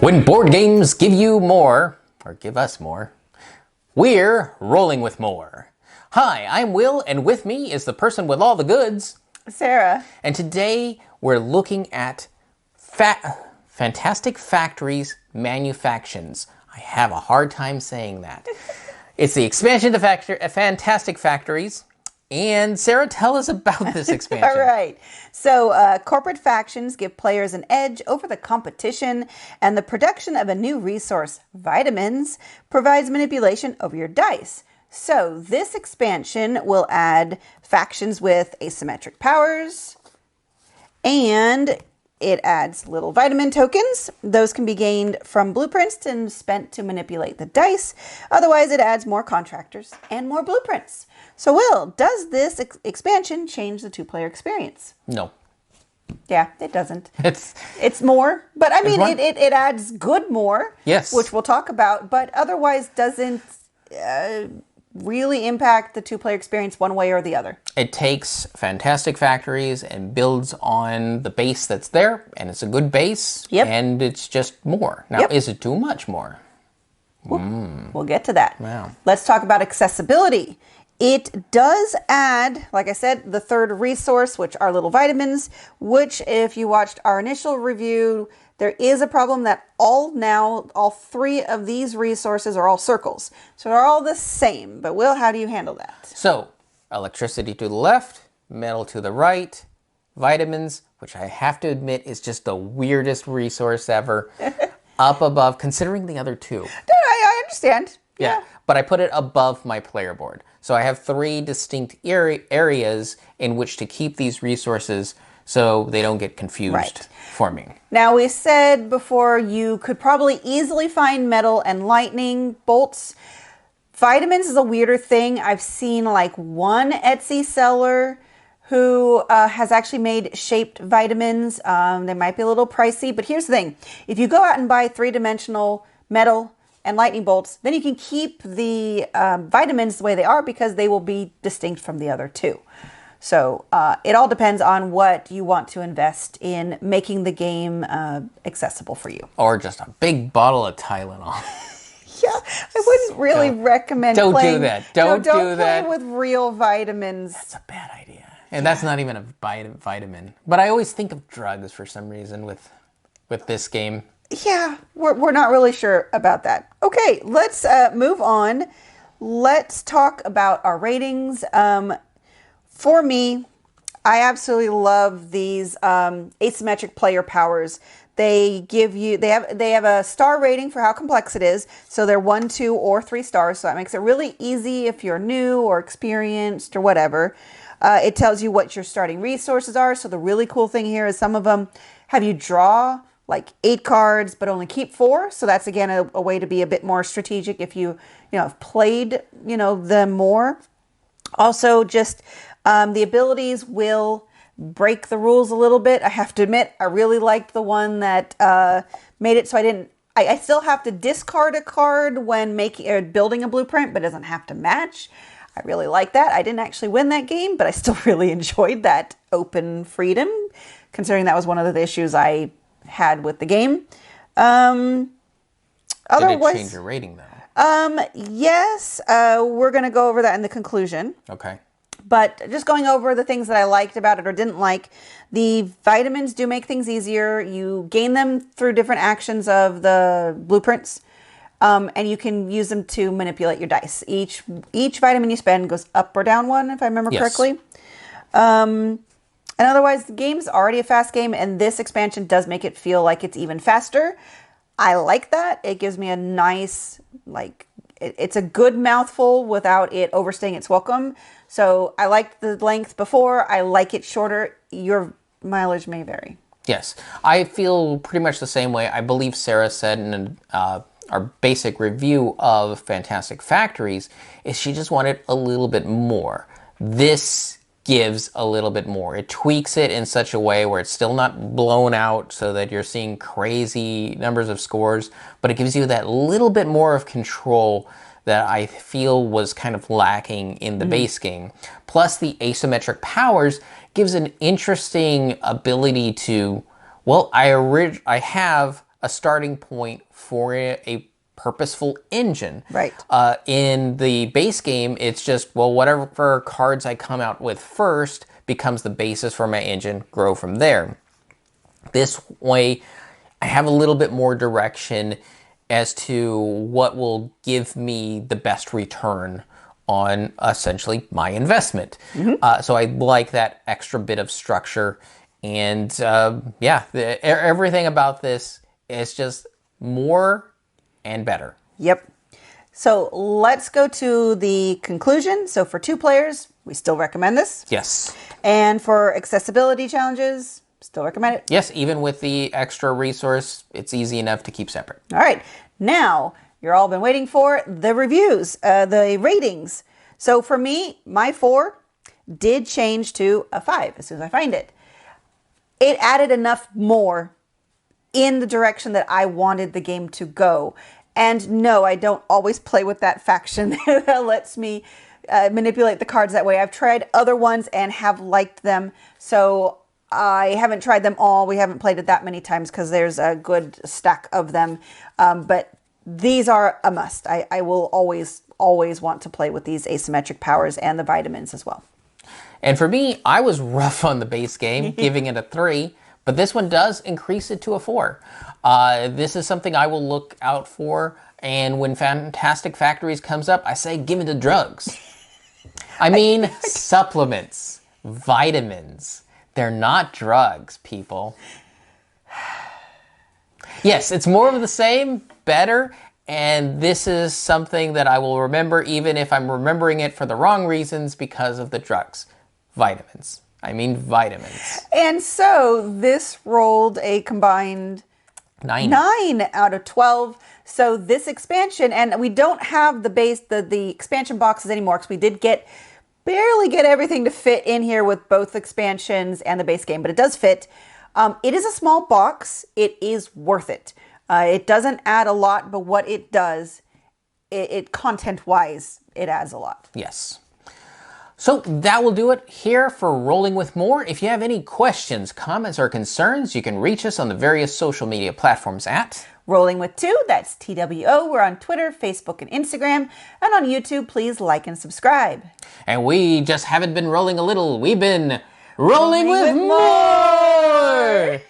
When board games give you more, or give us more, we're rolling with more. Hi, I'm Will, and with me is the person with all the goods, Sarah. And today we're looking at Fantastic Factories Manufactions. I have a hard time saying that. It's the expansion to Fantastic Factories. And Sarah, tell us about this expansion. All right. So corporate factions give players an edge over the competition, and the production of a new resource, vitamins, provides manipulation over your dice. So this expansion will add factions with asymmetric powers, and it adds little vitamin tokens. Those can be gained from blueprints and spent to manipulate the dice. Otherwise, it adds more contractors and more blueprints. So, Will, does this expansion change the two-player experience? No. Yeah, it doesn't. It's more, but I mean, it adds good more. Yes. Which we'll talk about, but otherwise doesn't really impact the two-player experience one way or the other. It takes Fantastic Factories and builds on the base that's there, and it's a good base, Yep. And it's just more. Now, Yep. Is it too much more? We'll get to that. Wow. Let's talk about accessibility. It does add, like I said, the third resource, which are little vitamins, which if you watched our initial review, there is a problem that all three of these resources are all circles. So they're all the same. But Will, how do you handle that? So, electricity to the left, metal to the right, vitamins, which I have to admit is just the weirdest resource ever, up above, considering the other two. I understand. Yeah, but I put it above my player board. So I have three distinct areas in which to keep these resources so they don't get confused for me. Now, we said before you could probably easily find metal and lightning bolts. Vitamins is a weirder thing. I've seen like one Etsy seller who has actually made shaped vitamins. They might be a little pricey, but here's the thing. If you go out and buy three-dimensional metal and lightning bolts, then you can keep the vitamins the way they are because they will be distinct from the other two. So it all depends on what you want to invest in making the game accessible for you. Or just a big bottle of Tylenol. Yeah, I wouldn't really recommend Don't playing. Do that. Don't do that. Play with real vitamins. That's a bad idea. And that's not even a vitamin. But I always think of drugs for some reason with this game. Yeah, we're not really sure about that. Okay, let's move on. Let's talk about our ratings. For me, I absolutely love these asymmetric player powers. They have a star rating for how complex it is. So they're 1, 2, or 3 stars. So that makes it really easy if you're new or experienced or whatever. It tells you what your starting resources are. So the really cool thing here is some of them have you draw like 8 cards, but only keep 4. So that's, again, a way to be a bit more strategic if you have played, them more. Also, just the abilities will break the rules a little bit. I have to admit, I really liked the one that made it so I still have to discard a card when building a blueprint, but it doesn't have to match. I really like that. I didn't actually win that game, but I still really enjoyed that open freedom, considering that was one of the issues I had with the game. Did it change your rating though? Yes. We're going to go over that in the conclusion. Okay. But just going over the things that I liked about it or didn't like, the vitamins do make things easier. You gain them through different actions of the blueprints, and you can use them to manipulate your dice. Each vitamin you spend goes up or down 1, if I remember correctly. And otherwise, the game's already a fast game, and this expansion does make it feel like it's even faster. I like that. It gives me a nice, it's a good mouthful without it overstaying its welcome. So I liked the length before. I like it shorter. Your mileage may vary. Yes, I feel pretty much the same way. I believe Sarah said in our basic review of Fantastic Factories is she just wanted a little bit more. This gives a little bit more. It tweaks it in such a way where it's still not blown out so that you're seeing crazy numbers of scores, but it gives you that little bit more of control that I feel was kind of lacking in the base game. Plus the asymmetric powers gives an interesting ability to, well, I have a starting point for a purposeful engine. Right. In the base game, it's just, well, whatever cards I come out with first becomes the basis for my engine, grow from there. This way, I have a little bit more direction as to what will give me the best return on essentially my investment. So I like that extra bit of structure. And yeah, everything about this is just more and better. Yep. So let's go to the conclusion. So for 2 players, we still recommend this. Yes. And for accessibility challenges, still recommend it. Yes, even with the extra resource, it's easy enough to keep separate. All right. Now, you're all been waiting for the reviews, the ratings. So for me, my 4 did change to a 5 as soon as I find it. It added enough more in the direction that I wanted the game to go. And no, I don't always play with that faction that lets me manipulate the cards that way. I've tried other ones and have liked them. So I haven't tried them all. We haven't played it that many times because there's a good stack of them. But these are a must. I will always want to play with these asymmetric powers and the vitamins as well. And for me, I was rough on the base game, giving it a 3, but this one does increase it to a 4. This is something I will look out for, and when Fantastic Factories comes up, I say, give me the drugs. I mean, supplements, vitamins. They're not drugs, people. Yes, it's more of the same, better, and this is something that I will remember even if I'm remembering it for the wrong reasons because of the drugs. Vitamins. I mean vitamins. And so this rolled a combined 9 out of 12. So this expansion, and we don't have the expansion boxes anymore because we did barely get everything to fit in here with both expansions and the base game, but it does fit. It is a small box. It is worth it. It doesn't add a lot, but what it does, it content-wise, it adds a lot. Yes. So that will do it here for Rolling with More. If you have any questions, comments, or concerns, you can reach us on the various social media platforms at Rolling with 2, that's TWO. We're on Twitter, Facebook, and Instagram. And on YouTube, please like and subscribe. And we just haven't been rolling a little. We've been rolling with more!